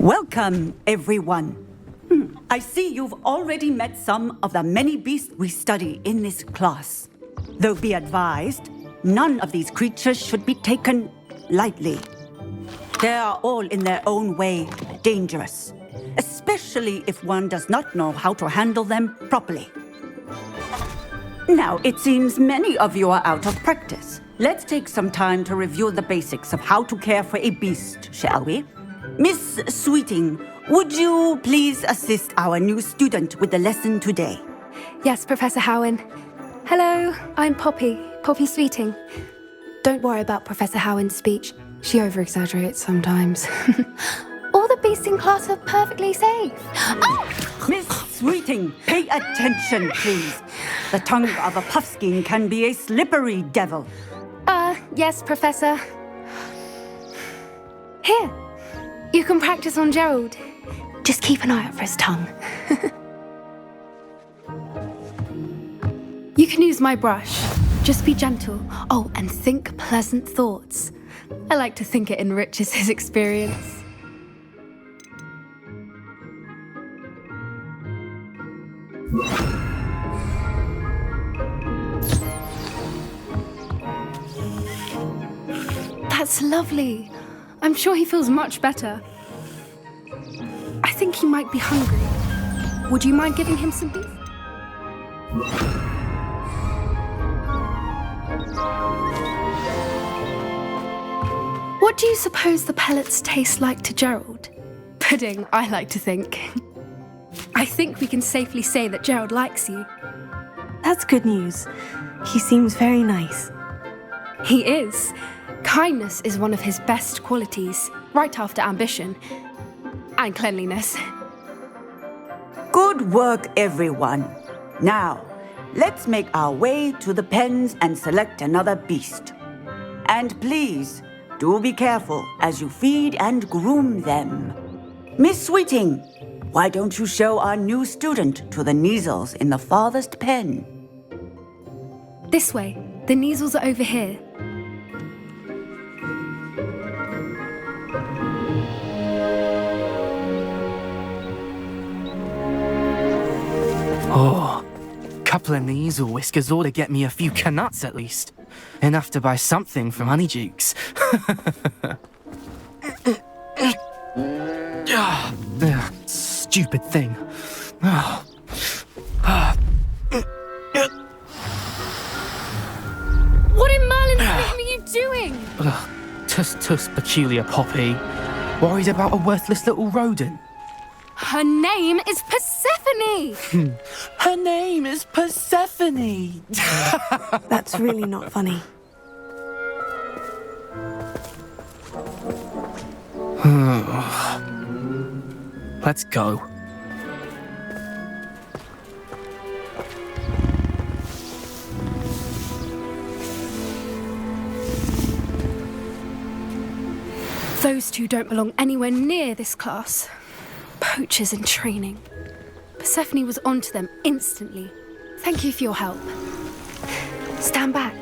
Welcome, everyone. I see you've already met some of the many beasts we study in this class. Though be advised, none of these creatures should be taken lightly. They are all in their own way dangerous, especially if one does not know how to handle them properly. Now, it seems many of you are out of practice. Let's take some time to review the basics of how to care for a beast, shall we? Miss Sweeting, would you please assist our new student with the lesson today? Yes, Professor Howen. Hello, I'm Poppy Sweeting. Don't worry about Professor Howen's speech. She over-exaggerates sometimes. All the beasts in class are perfectly safe. Oh! Miss Sweeting, pay attention, please. The tongue of a puffskein can be a slippery devil. Yes, Professor. Here, you can practice on Gerald. Just keep an eye out for his tongue. You can use my brush. Just be gentle. Oh, and think pleasant thoughts. I like to think it enriches his experience. That's lovely. I'm sure he feels much better. I think he might be hungry. Would you mind giving him some beef? What do you suppose the pellets taste like to Gerald? Pudding, I like to think. I think we can safely say that Gerald likes you. That's good news. He seems very nice. He is. Kindness is one of his best qualities, right after ambition and cleanliness. Good work, everyone. Now, let's make our way to the pens and select another beast. And please, do be careful as you feed and groom them. Miss Sweeting, why don't you show our new student to the Kneazles in the farthest pen? This way. The Kneazles are over here. Oh, couple of Kneazle whiskers ought to get me a few canuts at least. Enough to buy something from Honeydukes. Stupid thing. What in Merlin's name are you doing? Tuss, peculiar Poppy. Worried about a worthless little rodent. Her name is Persephone! Her name is Persephone! That's really not funny. Let's go. Those two don't belong anywhere near this class. Poachers in training. Persephone was onto them instantly. Thank you for your help. Stand back.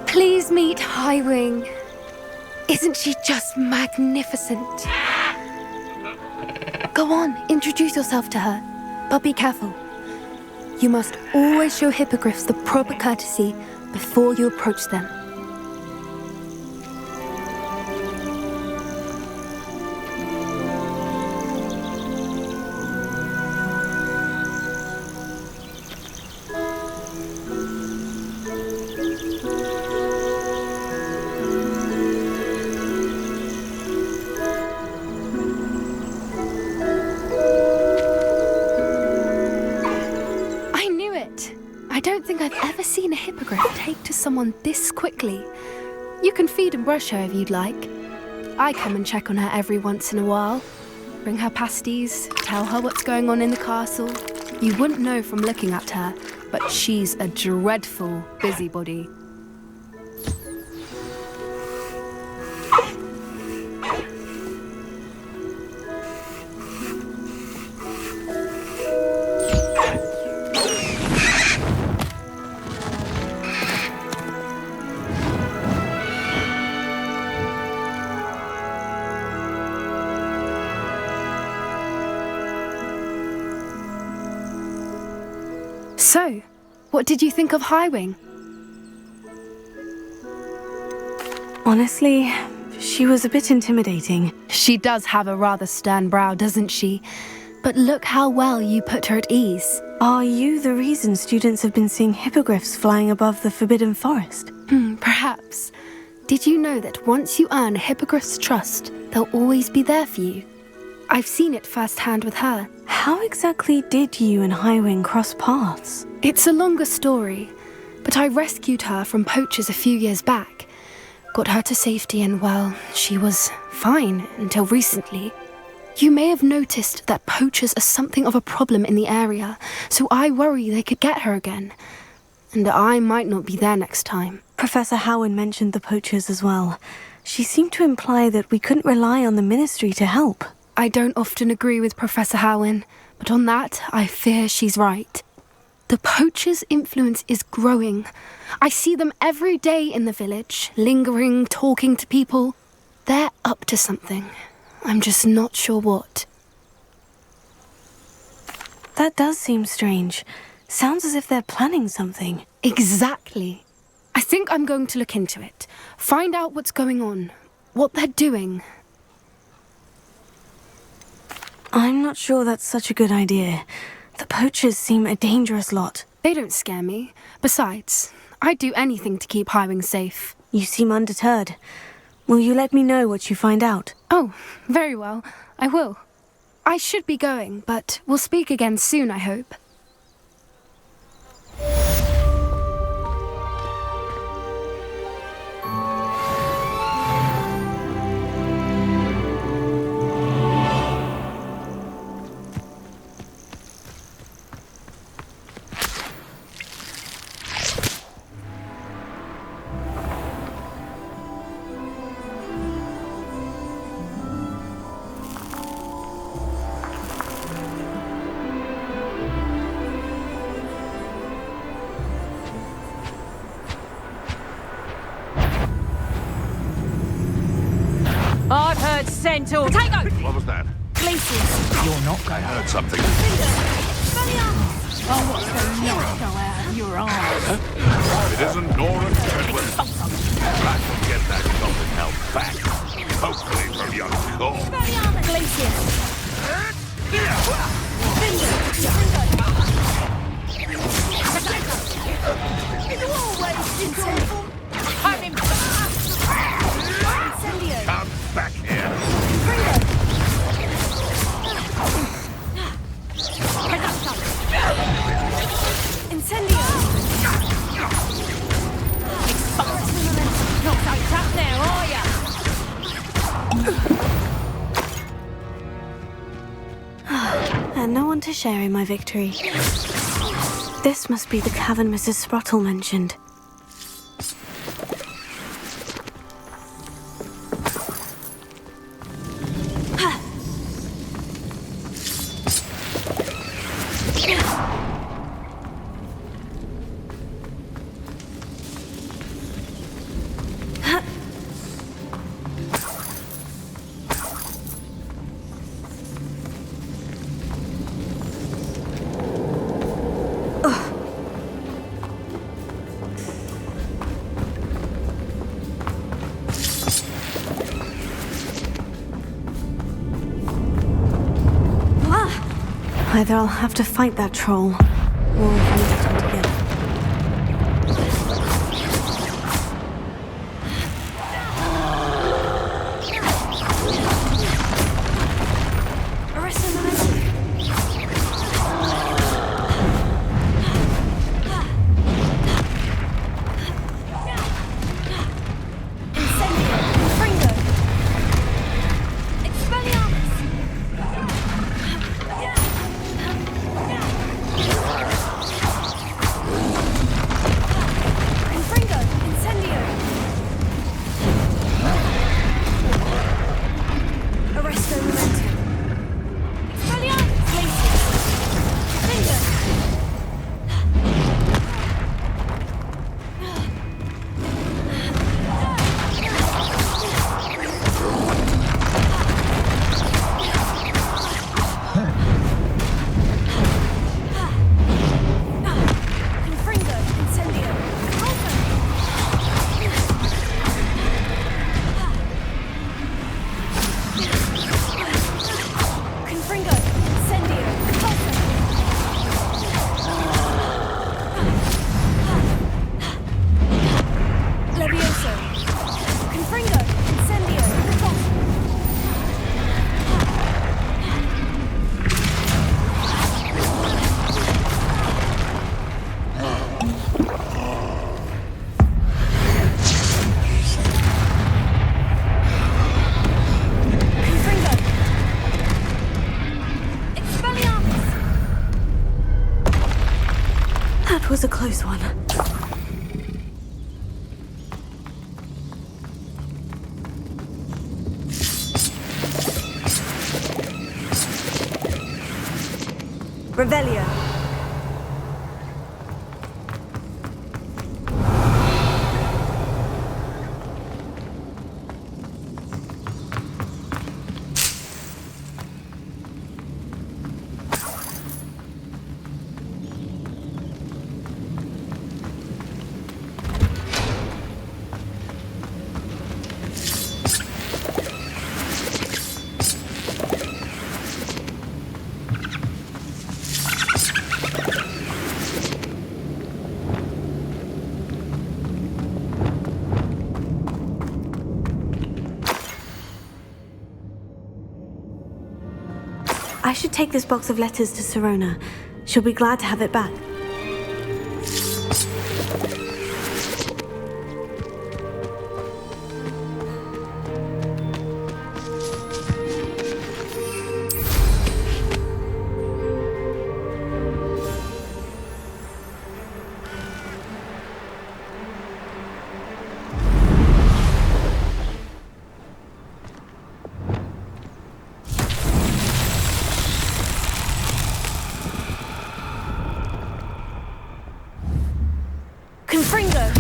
Please meet Highwing. Isn't she just magnificent? Go on, introduce yourself to her, but be careful. You must always show hippogriffs the proper courtesy before you approach them. I don't think I've ever seen a hippogriff take to someone this quickly. You can feed and brush her if you'd like. I come and check on her every once in a while. Bring her pasties, tell her what's going on in the castle. You wouldn't know from looking at her, but she's a dreadful busybody. So, what did you think of Highwing? Honestly, she was a bit intimidating. She does have a rather stern brow, doesn't she? But look how well you put her at ease. Are you the reason students have been seeing hippogriffs flying above the Forbidden Forest? Perhaps. Did you know that once you earn a hippogriff's trust, they'll always be there for you? I've seen it firsthand with her. How exactly did you and Highwing cross paths? It's a longer story, but I rescued her from poachers a few years back. Got her to safety and, well, she was fine until recently. You may have noticed that poachers are something of a problem in the area, so I worry they could get her again. And I might not be there next time. Professor Howen mentioned the poachers as well. She seemed to imply that we couldn't rely on the Ministry to help. I don't often agree with Professor Howen, but on that, I fear she's right. The poachers' influence is growing. I see them every day in the village, lingering, talking to people. They're up to something. I'm just not sure what. That does seem strange. Sounds as if they're planning something. Exactly. I think I'm going to look into it. Find out what's going on, what they're doing. I'm not sure that's such a good idea. The poachers seem a dangerous lot. They don't scare me. Besides, I'd do anything to keep Highwing safe. You seem undeterred. Will you let me know what you find out? Oh, very well. I will. I should be going, but we'll speak again soon, I hope. I've heard centaur. Potato! What was that? Fleeces. You're not. I heard something. Oh, what's going on? Go out of your eyes. It isn't Nora Treadwell. I will get that golden help back. Hopefully from your core. Fleeces. I'm in. Come back here. Incendio! Not so tough now, are ya? And no one to share in my victory. This must be the cavern Mrs. Sprottle mentioned. Either I'll have to fight that troll, or we can get him together. That was a close one. Revelio. I should take this box of letters to Sirona. She'll be glad to have it back. Confringo!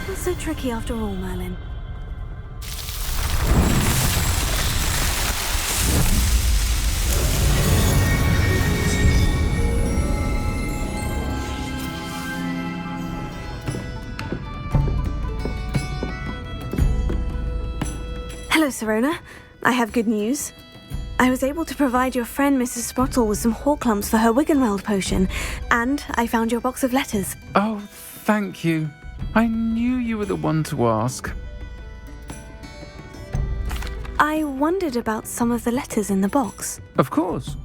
Not so tricky after all, Merlin. Hello, Sirona. I have good news. I was able to provide your friend Mrs. Sprottle with some Horklumps for her Wiggenweld potion, and I found your box of letters. Oh, thank you. I knew you were the one to ask. I wondered about some of the letters in the box. Of course.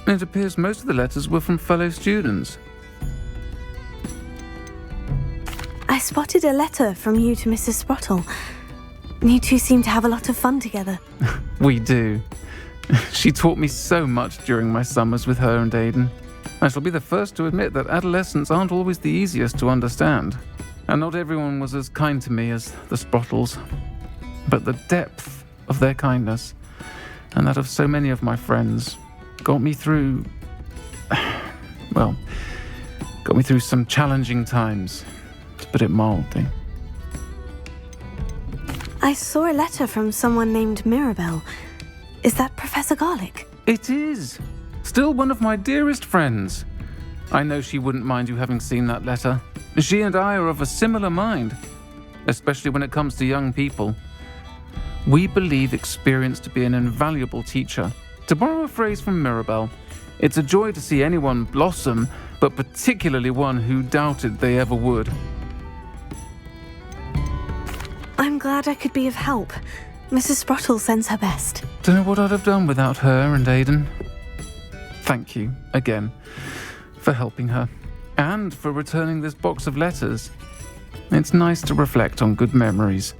It appears most of the letters were from fellow students. I spotted a letter from you to Mrs. Sprottle. You two seem to have a lot of fun together. We do. She taught me so much during my summers with her and Aiden. I shall be the first to admit that adolescents aren't always the easiest to understand. And not everyone was as kind to me as the Sprottles. But the depth of their kindness, and that of so many of my friends, got me through some challenging times, to put it mildly. I saw a letter from someone named Mirabelle. Is that Professor Garlic? It is. Still one of my dearest friends. I know she wouldn't mind you having seen that letter. She and I are of a similar mind, especially when it comes to young people. We believe experience to be an invaluable teacher. To borrow a phrase from Mirabelle, it's a joy to see anyone blossom, but particularly one who doubted they ever would. I'm glad I could be of help. Mrs. Sprottle sends her best. Don't know what I'd have done without her and Aiden. Thank you, again, for helping her, and for returning this box of letters. It's nice to reflect on good memories.